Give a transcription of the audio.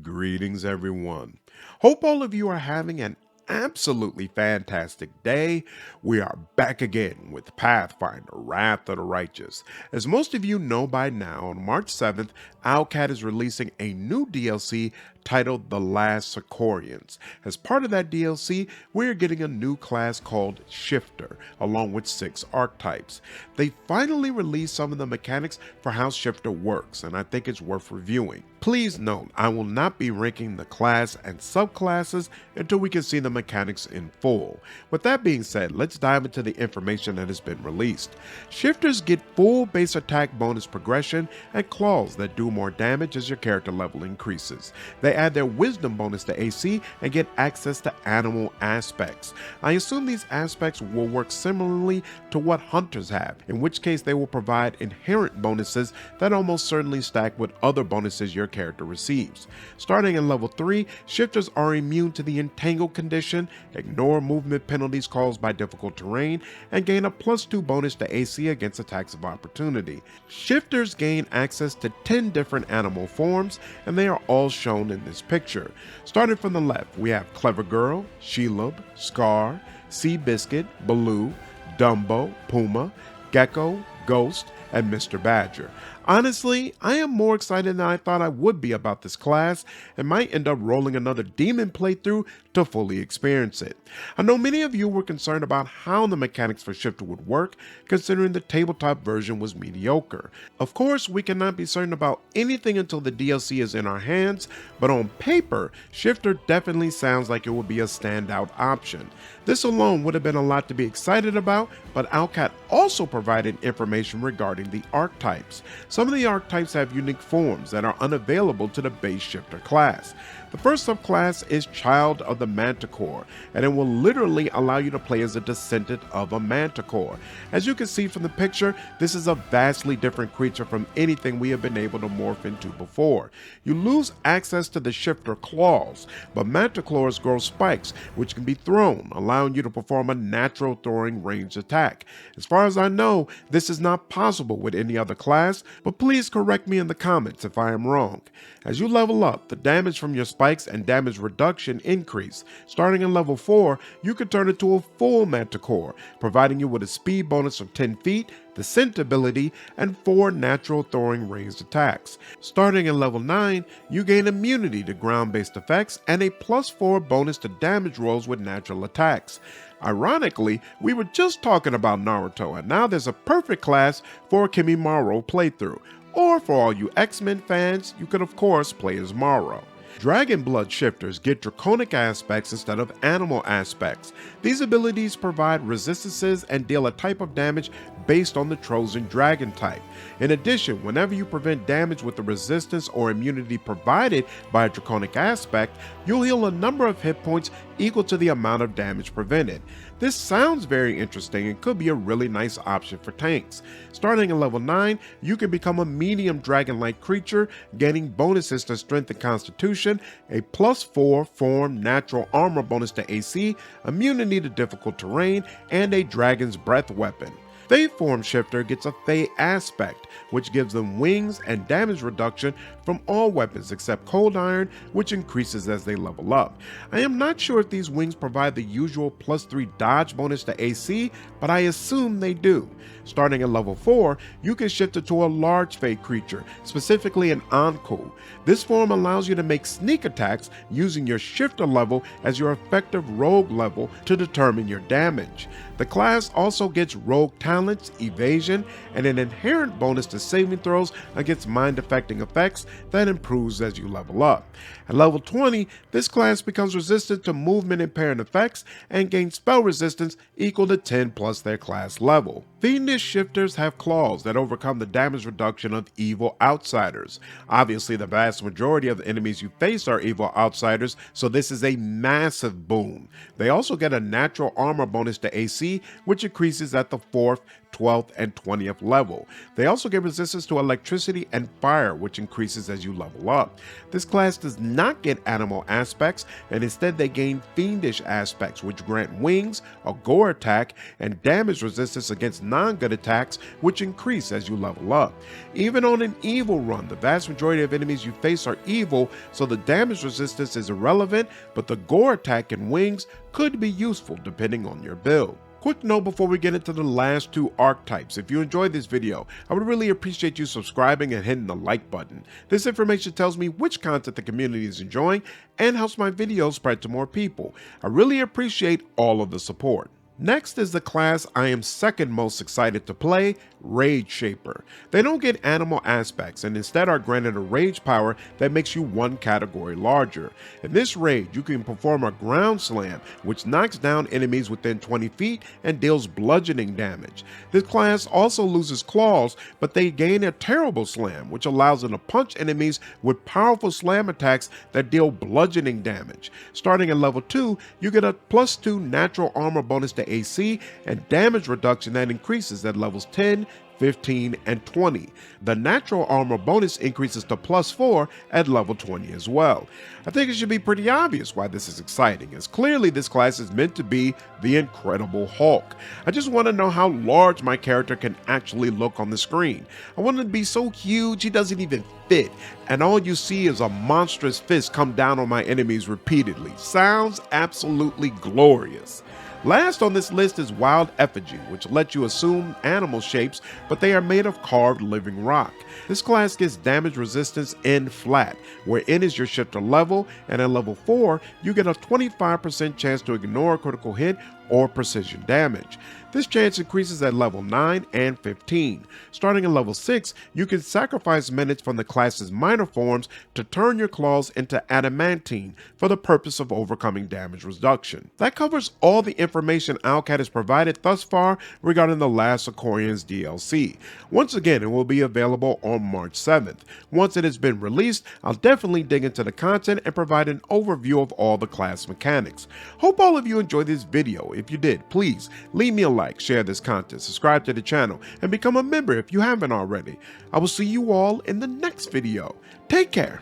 Greetings, everyone. Hope all of you are having an absolutely fantastic day. We are back again with Pathfinder, Wrath of the Righteous. As most of you know by now, on March 7th, Owlcat is releasing a new DLC titled The Last Sicorians. As part of that DLC, we're getting a new class called Shifter, along with 6 archetypes. They finally released some of the mechanics for how Shifter works, and I think it's worth reviewing. Please note, I will not be ranking the class and subclasses until we can see the mechanics in full. With that being said, let's dive into the information that has been released. Shifters get full base attack bonus progression and claws that do more damage as your character level increases. They add their wisdom bonus to AC and get access to animal aspects. I assume these aspects will work similarly to what hunters have, in which case they will provide inherent bonuses that almost certainly stack with other bonuses your character receives. Starting in level 3, shifters are immune to the entangled condition, ignore movement penalties caused by difficult terrain, and gain a +2 bonus to AC against attacks of opportunity. Shifters gain access to 10 different animal forms, and they are all shown in this picture. Starting from the left, we have Clever Girl, Shelob, Scar, Seabiscuit, Baloo, Dumbo, Puma, Gecko, Ghost, and Mr. Badger. Honestly, I am more excited than I thought I would be about this class and might end up rolling another demon playthrough to fully experience it. I know many of you were concerned about how the mechanics for Shifter would work, considering the tabletop version was mediocre. Of course, we cannot be certain about anything until the DLC is in our hands, but on paper, Shifter definitely sounds like it would be a standout option. This alone would have been a lot to be excited about, but Owlcat also provided information regarding the archetypes. Some of the archetypes have unique forms that are unavailable to the base Shifter class. The first subclass is Child of the Manticore, and it will literally allow you to play as a descendant of a manticore. As you can see from the picture, this is a vastly different creature from anything we have been able to morph into before. You lose access to the Shifter claws, but manticores grow spikes, which can be thrown, allowing you to perform a natural throwing ranged attack. As far as I know, this is not possible with any other class, but please correct me in the comments if I am wrong. As you level up, the damage from your spikes and damage reduction increase. Starting in level 4, you can turn into a full manticore, providing you with a speed bonus of 10 feet, the scent ability, and 4 natural throwing ranged attacks. Starting in level 9, you gain immunity to ground-based effects and a +4 bonus to damage rolls with natural attacks. Ironically, we were just talking about Naruto, and now there's a perfect class for a Kimimaro playthrough. Or for all you X-Men fans, you could of course play as Morrow. Dragon Blood shifters get draconic aspects instead of animal aspects. These abilities provide resistances and deal a type of damage based on the Trojan dragon type. In addition, whenever you prevent damage with the resistance or immunity provided by a draconic aspect, you'll heal a number of hit points equal to the amount of damage prevented. This sounds very interesting and could be a really nice option for tanks. Starting at level 9, you can become a medium dragon-like creature, gaining bonuses to strength and constitution, a +4 form natural armor bonus to AC, immunity to difficult terrain, and a dragon's breath weapon. Fey Form Shifter gets a Fey aspect, which gives them wings and damage reduction from all weapons except Cold Iron, which increases as they level up. I am not sure if these wings provide the usual +3 dodge bonus to AC, but I assume they do. Starting at level 4, you can shift into a large Fey creature, specifically an Anku. This form allows you to make sneak attacks using your Shifter level as your effective rogue level to determine your damage. The class also gets rogue talents, evasion, and an inherent bonus to saving throws against mind-affecting effects that improves as you level up. At level 20, this class becomes resistant to movement impairing effects and gains spell resistance equal to 10 plus their class level. Fiendish shifters have claws that overcome the damage reduction of evil outsiders. Obviously, the vast majority of the enemies you face are evil outsiders, so this is a massive boon. They also get a natural armor bonus to AC, which increases at the 4th, 12th and 20th level. They also get resistance to electricity and fire, which increases as you level up. This class does not get animal aspects, and instead they gain fiendish aspects, which grant wings, a gore attack, and damage resistance against non-good attacks, which increase as you level up. Even on an evil run, the vast majority of enemies you face are evil, so the damage resistance is irrelevant, but the gore attack and wings could be useful depending on your build. Quick note before we get into the last two archetypes. If you enjoyed this video, I would really appreciate you subscribing and hitting the like button. This information tells me which content the community is enjoying and helps my videos spread to more people. I really appreciate all of the support. Next is the class I am second most excited to play, Rage Shaper. They don't get animal aspects and instead are granted a rage power that makes you one category larger. In this rage, you can perform a ground slam, which knocks down enemies within 20 feet and deals bludgeoning damage. This class also loses claws, but they gain a terrible slam, which allows them to punch enemies with powerful slam attacks that deal bludgeoning damage. Starting at level 2, you get a +2 natural armor bonus to AC and damage reduction that increases at levels 10, 15, and 20. The natural armor bonus increases to +4 at level 20 as well. I think it should be pretty obvious why this is exciting, as clearly this class is meant to be the Incredible Hulk. I just want to know how large my character can actually look on the screen. I want him to be so huge he doesn't even fit, and all you see is a monstrous fist come down on my enemies repeatedly. Sounds absolutely glorious. Last on this list is Wild Effigy, which lets you assume animal shapes, but they are made of carved living rock. This class gets damage resistance in flat, where N is your shifter level, and at level 4, you get a 25% chance to ignore a critical hit or precision damage. This chance increases at level 9 and 15. Starting at level 6, you can sacrifice minutes from the class's minor forms to turn your claws into adamantine for the purpose of overcoming damage reduction. That covers all the information Owlcat has provided thus far regarding the Last Aquarians DLC. Once again, it will be available on March 7th. Once it has been released, I'll definitely dig into the content and provide an overview of all the class mechanics. Hope all of you enjoyed this video. If you did, please leave me a like, share this content, subscribe to the channel, and become a member if you haven't already. I will see you all in the next video. Take care.